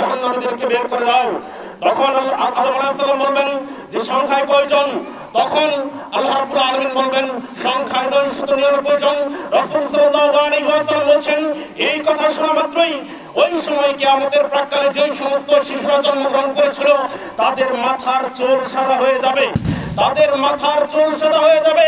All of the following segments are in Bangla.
জাহান্নামীদেরকে বের করে দাও। তখন আদম আলাইহিস সালাম বলবেন যে সংখ্যায় কয়জন? তখন আল্লাহ রাব্বুল আলামিন বলবেন সংখ্যায় 999 জন। রাসূল সাল্লাল্লাহু আলাইহি ওয়াসাল্লাম বলেন এই কথা শোনা মাত্রই ওই সময় কিয়ামতের প্রাক্কালে যেই সমস্ত শিশুরা জন্মগ্রহণ করেছিল তাদের মাথার চুল সাদা হয়ে যাবে, তাদের মাথার চুল সাদা হয়ে যাবে।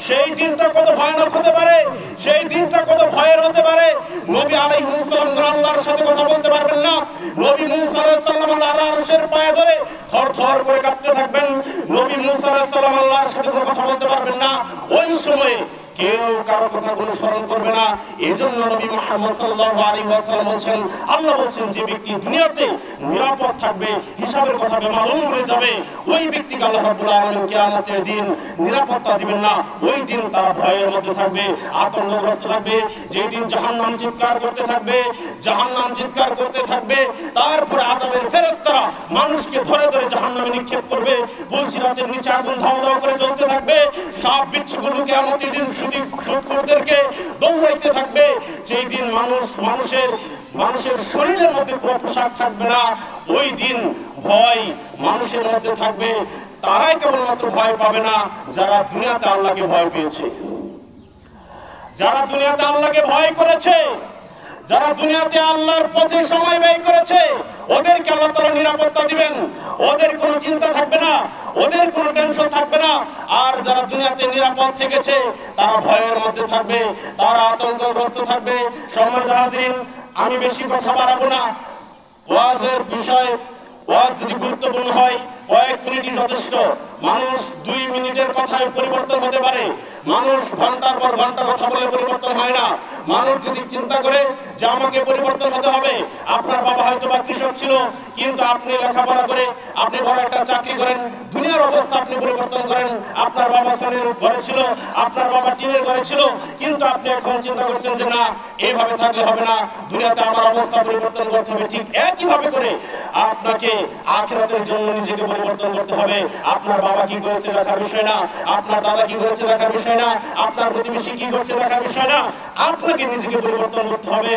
সেই দিনটা কত ভয়ানক হতে পারে, সেই দিনটা কত ভয়ের হতে পারে। নবী আলাইহিস সালাম আল্লাহর সাথে কথা বলতে পারবেন না। নবী মুসা আলাইহিস সালাম আল্লাহর আরশের পায়ে ধরে থরথর করে কাঁপতে থাকবেন। নবী মুসা আলাইহিস সালাম আল্লাহর সাথে কোনো কথা বলতে পারবেন না। ওই সময়ে কেউ কারো কথা কোনো স্মরণ করবে না। এই জন্য নবী মুহাম্মদ সাল্লাল্লাহু আলাইহি ওয়াসাল্লাম বলেন, আল্লাহ বলেন যে ব্যক্তি দুনিয়াতে নিরাপদ থাকবে, হিসাবের কথা বেমালুম হয়ে যাবে, ওই ব্যক্তিকে আল্লাহ রাব্বুল আলামিন কিয়ামতের দিন নিরাপত্তা দিবেন না। ওই দিন তারা ভয়ের মধ্যে থাকবে, আতঙ্কগ্রস্ত থাকবে। যেই দিন জাহান্নাম চিৎকার করতে থাকবে, জাহান্নাম চিৎকার করতে থাকবে, তারপরে আযাবের ফেরেশতারা মানুষকে ধরে ধরে জাহান্নামে নিক্ষেপ করবে। পুলসিরাতের নিচে আগুন ধাও ধাও করে জ্বলতে থাকবে। সাপ বিচ্ছুগুলো কিয়ামতের দিন সুদখোরদেরকে দৌড়াইতে থাকবে। যেই দিন মানুষের শরীরের মধ্যে কোনো পোশাক থাকবে না। ওই দিন ভয় মানুষের মধ্যে থাকবে। তারাই কেবলমাত্র ভয় পাবে না যারা দুনিয়াতে আল্লাহকে ভয় পেয়েছে, যারা দুনিয়াতে আল্লাহকে ভয় করেছে, যারা দুনিয়াতে আল্লাহর পথে সময় ব্যয় করেছে, ওদেরকে আল্লাহ তাআলা নিরাপত্তা দিবেন। ওদের কোনো চিন্তা থাকবে না, ওদের কোনো টেনশন থাকবে না। আর যারা দুনিয়াতে নিরাপদ থেকেছে তারা ভয়ের মধ্যে থাকবে, তারা আতঙ্কগ্রস্ত থাকবে। সম্মানিত হাজিরিন, আমি বেশি কথা বাড়াবো না। ওয়াজের বিষয়, ওয়াজ যদি গুরুত্বপূর্ণ হয় কয়েক মিনিটই যথেষ্ট। মানুষ 2 মিনিটের কথায় পরিবর্তন হতে পারে, মানুষ ঘন্টার পর ঘন্টা কথা বলে পরিবর্তন হয় না। মানুষ যদি চিন্তা করে যে আমাকে পরিবর্তন হতে হবে, আপনার বাবা হয়তো বা কৃষক ছিল, কিন্তু আপনি লেখাপড়া করে আপনি বড় একটা চাকরি করেন, দুনিয়ার অবস্থা আপনি পরিবর্তন করেন। আপনার বাবা সালের ঘরে ছিল, আপনার বাবা টিনের ঘরে ছিল, কিন্তু আপনি এখন চিন্তা করছেন যে না, এইভাবে থাকলে হবে না, দুনিয়াতে আমার অবস্থা পরিবর্তন করতে হবে। ঠিক একইভাবে করে আপনাকে আখিরাতের জন্য নিজেকে পরিবর্তন করতে হবে। আপনার বাবা কি করেছে দেখার বিষয় না, আপনার দাদা কি করেছে দেখার বিষয় না, আপনার প্রতিবেশী কি করছে দেখার বিষয় না, আপনাকে নিজেকে পরিবর্তন করতে হবে।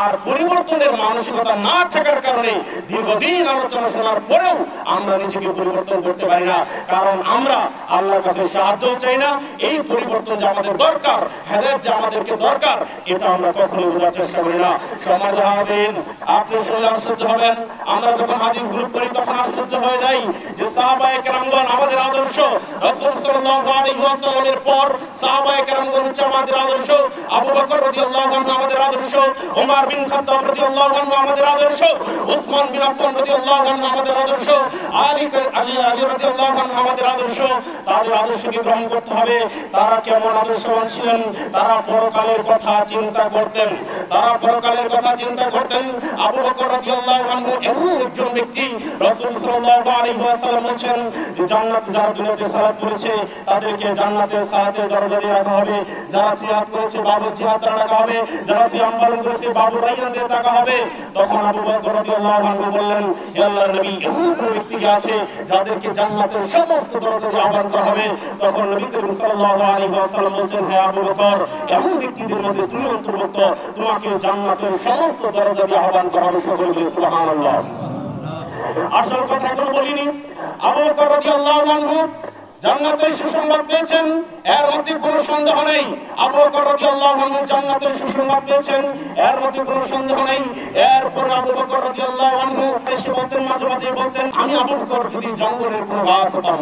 আর পরিবর্তনের মানসিকতা না থাকার কারণে দীর্ঘদিন আলোচনা শোনার পরেও আমরা নিজেকে পরিবর্তন করতে পারি না। কারণ আমরা আল্লাহর কাছে সাহায্য চাই না। এই পরিবর্তন যে আমাদের দরকার, হেদায়েত যে আমাদেরকে দরকার, এটা আমরা কখনোই বোঝার চেষ্টা করি না। সম্মানিত হাজিরিন, আপনি শুনলে আশ্চর্য হবেন। আমরা যখন হাদিসগুলো পড়ি তখন আশ্চর্য হয়ে যাই যে সাহাবায়ে কেরামগণ আমাদের আদর্শ। রাসূল সাল্লাল্লাহু আলাইহি ওয়াসাল্লামের পর সাহাবায়ে কেরামগণ হচ্ছে আমাদের আদর্শ। আবু বকর রাদিয়াল্লাহু আনহু আমাদের আদর্শ, ওমর বিন খাত্তাব রাদিয়াল্লাহু আনহু আমাদের আদর্শ, উসমান বিন আফফান রাদিয়াল্লাহু আনহু আমাদের আদর্শ, আলী রাদিয়াল্লাহু আনহু আমাদের আদর্শ। তাদের আদর্শকে গ্রহণ করতে হবে। তারা কেমন আদর্শবান ছিলেন? তারা পরকালের কথা চিন্তা করতেন, তারা পরকালের কথা চিন্তা করতেন। আবু বকর রাদিয়াল্লাহু আনহু এমন একজন ব্যক্তি, রাসূল সাল্লাল্লাহু আলাইহি ওয়াসাল্লাম বলেন যে জান্নাত যারা দুনিয়াতে সালাত করেছে তাদেরকে জান্নাতের সালাতের দরজা দিয়ে রাখা হবে। যারা জিহাদ করেছে বাবুল জিহাদ রাখা হবে, যারা সিয়াম পালন করেছে বাবুল রাইয়ান দিয়ে রাখা হবে। তখন আবু বকর রাদিয়াল্লাহু আনহু বললেন, হে আল্লাহর নবী, এমন কোন ব্যক্তি আছে যাদেরকে জান্নাতের সমস্ত দরজা দিয়ে আহ্বান করা হবে? তখন নবী করিম সাল্লাল্লাহু আলাইহি ওয়াসাল্লাম বলেন, হে আবু বকর, এমন ব্যক্তিদের মধ্যে তুমি অন্তর্ভুক্ত, তোমাকে জান্নাতের সমস্ত দরজা দিয়ে আহ্বান করা হবে। সকলে বলি সুবহানাল্লাহ। আসল কথা এখনো বলিনি। আবু বকর রাদিয়াল্লাহু আনহু জান্নাতের সুসংবাদ পেয়েছেন, এর মধ্যে কোনো সন্দেহ নেই। আবু বকর রাদিয়াল্লাহু আনহু জান্নাতের সুসংবাদ পেয়েছেন, এর মধ্যে কোনো সন্দেহ নেই। এরপর আবু বকর রাদিয়াল্লাহু আনহু এসে বলতেন, মাঝে মাঝে বলতেন, আমি আবু বকর যদি জঙ্গলের কোনো গাছ হতাম,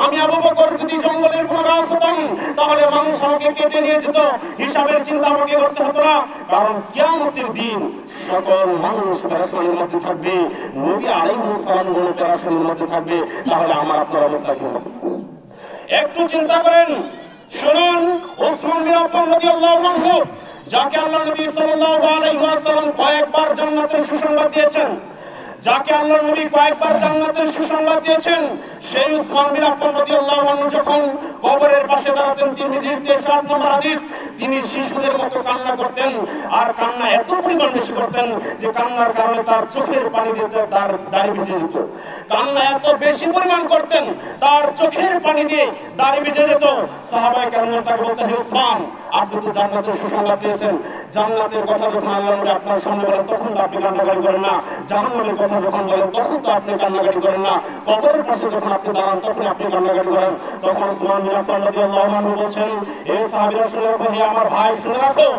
আমি আবু বকর যদি জঙ্গলের কোনো গাছ হতাম, তাহলে মানুষ আমাকে কেটে নিয়ে যেত, হিসাবের চিন্তা আমাকে করতে হতো না। কারণ কিয়ামতের দিন সকল মানুষ পেরেশানির মধ্যে থাকবে, নবী আলাইহিস সালাম কোন পেরেশানির মধ্যে থাকবে, তাহলে আমার আপনার অবস্থা কি হবে? একটু চিন্তা করেন, শুনুন। উসমান বিন আফফান রাদিয়াল্লাহু আনহু, যাকে আল্লাহ নবী সাল্লাল্লাহু আলাইহি ওয়াসাল্লাম কয়েকবার জান্নাতের সুসংবাদ দিয়েছেন, যাকে আল্লাহ নবী কয়েকবার জান্নাতের সুসংবাদ দিয়েছেন, সেই উসমান বিন আফফান রাদিয়াল্লাহু আনহু যখন কবরের পাশে দাঁড়াতেন, তিরমিজির 63 নম্বর হাদিস, তিনি শিশুদের মতো কান্না করতেন। আর কান্না এত পরিমাণ বেশি করতেন যে কান্নার কারণে তার চোখের পানি দিয়ে তার দাড়ি ভিজে যেত। কান্না এত বেশি পরিমাণ করতেন, তার চোখের পানি দিয়ে দাড়ি ভিজে যেত। সাহাবায়ে কেরাম তাকে বলতেন, হে উসমান, আপনি তো জান্নাতের সুসংবাদ পেয়েছেন, জান্নাতের কথা যখন আল্লাহ নবী আপনার সামনে বলেন তখন তো আপনি কান্নাকাটি করেন না, জাহান্নামের কথা যখন বলেন তখন তো আপনি কান্নাকাটি করেন না, কবরের পাশে যখন আপনি দাঁড়ান তখন আপনি কান্নাকাটি করেন। তখন উসমান বিন আফফান রাদিয়াল্লাহু আনহু বলছেন, হে সাহাবীরা শুনে রাখো, হে আমার ভাই শুনে রাখো,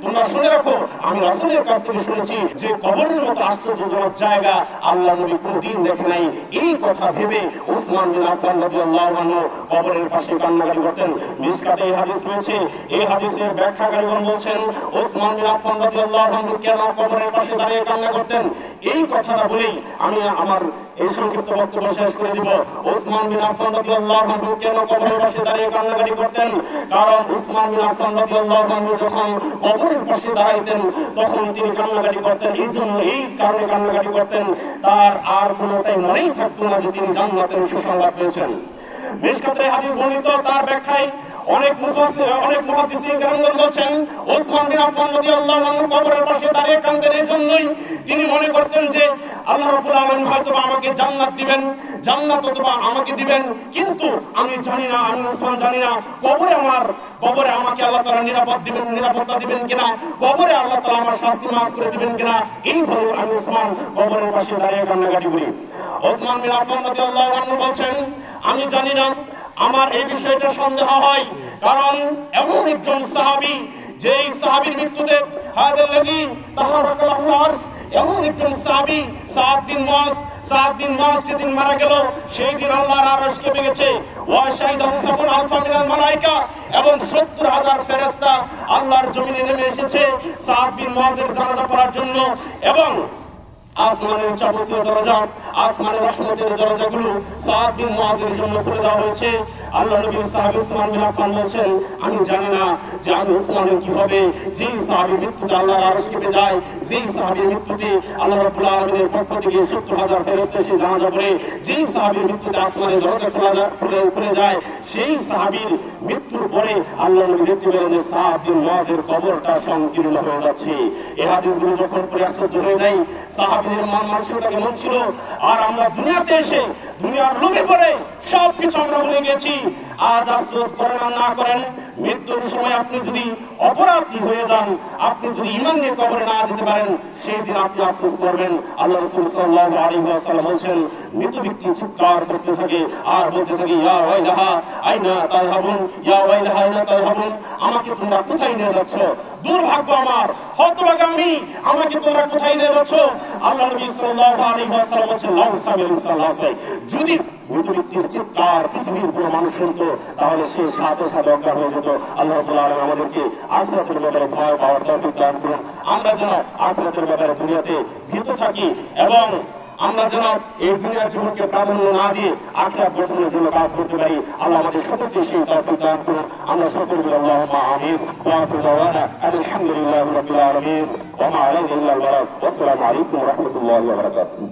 তোমরা শুনে রাখো, আমি রাসূলের কাছ থেকে শুনেছি যে কবরের মতো আশ্চর্যজনক জায়গা আল্লাহ নবী কোনদিন দেখে নাই। এই কথা ভেবে উসমান বিন আফফান রাদিয়াল্লাহু আনহু কবরের পাশে কান্নাকাটি করতেন। মিশকাতে এই হাদিস রয়েছে, এই হাদিসের ব্যাখ্যাকারীগণ বলছেন উসমান বিন আফফান রাদিয়াল্লাহু আনহু কেন কবরের পাশে দাঁড়িয়ে কান্না করতেন। এই কথাটা বলেই আমি আমার এই সংক্ষিপ্ত বক্তব্য শেষ করে দিব। উসমান বিন আফফান রাদিয়াল্লাহু আনহু কেন কবরের পাশে দাঁড়িয়ে কান্নাকাটি করতেন? কারণ উসমান বিন আফফান রাদিয়াল্লাহু আনহু যখন কবরের পাশে দাঁড়াইতেন তখন তিনি কান্নাকাটি করতেন, এই জন্য এই কারণে কান্নাকাটি করতেন, তার আর কোনোটাই মনেই থাকতো না যে তিনি জান্নাতের সুসংবাদ পেয়েছেন। মিশকাতে হাদিস বর্ণিত, তার ব্যাখ্যায় অনেক মুফাসসির অনেক মুহাদ্দিসিন কেরামগণ বলছেন ওসমান বিন আফফান রাদিয়াল্লাহু আনহু কবরের পাশে দাঁড়িয়ে কাঁদতেন এই জন্যই তিনি মনে করতেন যে আল্লাহ রাব্বুল আলামিন হয়তো আমাকে জান্নাত দিবেন, জান্নাত অথবা আমাকে দিবেন, কিন্তু আমি জানি না, আমি ওসমান জানি না কবরে আমাকে আল্লাহ তাআলা নিরাপত্তা দিবেন কিনা, কবরে আল্লাহ তাআলা আমার শাস্তি মাফ করে দিবেন কিনা। এই ভয়ে আমি ওসমান কবরের পাশে দাঁড়িয়ে কান্নাকাটি করি। ওসমান বিন আফফান রাদিয়াল্লাহু আনহু বলছেন, আমি জানি না, আমার এই বিষয়টা সন্দেহ হয়, কারণ এমন একজন সাহাবী, যেই সাহাবীর মৃত্যুতে হাদাল্লাযী তাহারাকাল আরশ, এমন একজন সাহাবী সাদ বিন মুআয যেদিন মারা গেল সেই দিন আল্লাহর আরশ কেঁপে গেছে। ওয়া শাহিদাহু সাবুন আলফা মিনাল মালায়েকা, এবং ৭০,০০০ ফেরেশতা আল্লাহর জমিনে নেমে এসেছে সাদ বিন মুআযের জানাজা পড়ার জন্য। এবং আসমানের যাবতীয় দরজা, আসমানের রহমতের দরজাগুলো সাদ বিন মুআযের জন্য খুলে দেওয়া হয়েছে। আল্লাহ নবী সাহাবী উসমান বিন আফফান বলছেন, আমি জানি না যে আমি উসমানের কি হবে, যেই সাহাবীর মৃত্যুতে আল্লাহর আরশ কেঁপে যায়, যেই সাহাবীর মৃত্যুতে আল্লাহ রাব্বুল আলামিনের পক্ষ থেকে ৭০,০০০ ফেরেশতা এসে জানাজা পড়ে, যেই সাহাবীর মৃত্যুতে আসমানের দরজা খুলে যায়, সেই সাহাবীর মৃত্যুর পরে আল্লাহ নবী দেখতে পেলেন যে সাদ বিন মুআযের কবরটা সংকীর্ণ হয়ে যাচ্ছে। এই হাদিসগুলো যখন পড়ে আশ্চর্য হয়ে যায়, সাহাবীদের মন মানসিকতা কেমন ছিল, আর আমরা দুনিয়াতে এসে দুনিয়ার লোভে পড়ে সবকিছু আমরা ভুলে গেছি। আজ আফসোস করেন আর না করেন, মৃত্যুর সময় আপনি যদি অপরাধী হয়ে যান, আপনি যদি ঈমান নিয়ে কবরে না যেতে পারেন, সেই দিন আপনি আফসোস করবেন। আল্লাহ রাসূল সাল্লাল্লাহু আলাইহি ওয়াসাল্লাম বলেন, মৃত ব্যক্তি চিৎকার করতে থাকে আর বলতে থাকে, ইয়া ওয়াইলাহা আইনা তাযহাবুন, ইয়া ওয়াইলাহা আইনা তাযহাবুন, আমাকে তোমরা কোথায় নিয়ে যাচ্ছ, দুর্ভাগ্য আমার, হতভাগা আমি, আমাকে তোমরা কোথায় নিয়ে যাচ্ছ। আল্লাহ নবী সাল্লাল্লাহু আলাইহি ওয়াসাল্লাম বলেন, লাউ সামিল সাল্লাল্লাহু আলাইহি, যদি মৃত ব্যক্তির চিৎকার পৃথিবীর পুরো মানুষ শুনতো তাহলে সে সাথে সাথে অজ্ঞান হয়ে যেত। আল্লাহ রাব্বুল আলামিন আমাদেরকে আখিরাতের ব্যাপারে ভয় পাওয়ার তৌফিক দান করুন। আমরা যেন আখিরাতের ব্যাপারে দুনিয়াতে ভীত থাকি এবং আমরা যেন এই দুনিয়ার জীবনকে প্রাধান্য না দিয়ে আখিরাত গঠনের জন্য কাজ করতে পারি। আল্লাহ আমাদের সকলকে সেই তৌফিক দান করুন। আমরা সকল বলি আল্লাহুম্মা আমিন। ওয়া আখিরু দাওয়ানা আলহামদুলিল্লাহি রাব্বিল আলামিন ওয়া মা আলাইনা ইল্লাল বালাগ। আসসালামু আলাইকুম ওয়া রাহমাতুল্লাহি ওয়া বারাকাতুহু।